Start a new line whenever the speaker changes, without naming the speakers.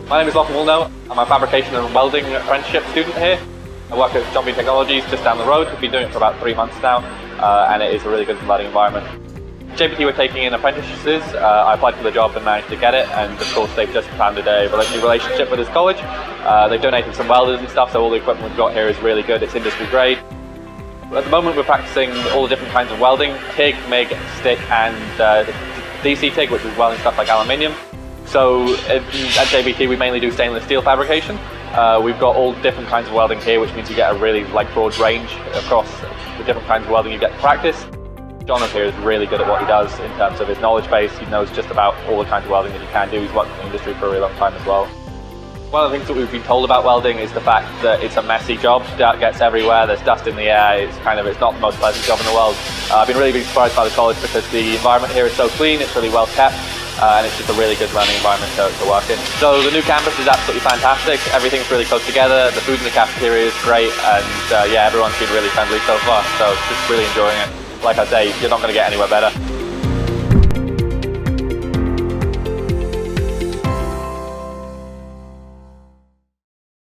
My name is Laughlan Woolnough. I'm a Fabrication and Welding apprenticeship student here. I work at John B Technologies just down the road. We've been doing it for about 3 months now, and it is a really good learning environment. JBT were taking in apprentices. I applied for the job and managed to get it, and of course they've just founded a new relationship with this college. They've donated some welders and stuff, so all the equipment we've got here is really good. It's industry grade. At the moment we're practicing all the different kinds of welding: TIG, MIG, stick, and DC TIG, which is welding stuff like aluminium. So at JBT we mainly do stainless steel fabrication. We've got all different kinds of welding here, which means you get a really broad range across the different kinds of welding you get to practice. John here is really good at what he does in terms of his knowledge base. He knows just about all the kinds of welding that you can do. He's worked in the industry for a really long time as well. One of the things that we've been told about welding is the fact that it's a messy job. Dirt gets everywhere, there's dust in the air, it's not the most pleasant job in the world. I've been really surprised by the college because the environment here is so clean, it's really well kept, and it's just a really good learning environment to work in. So the new campus is absolutely fantastic, everything's really close together, the food in the cafeteria is great, and yeah, everyone's been really friendly so far, so just really enjoying it. Like I say, you're not going to get anywhere better.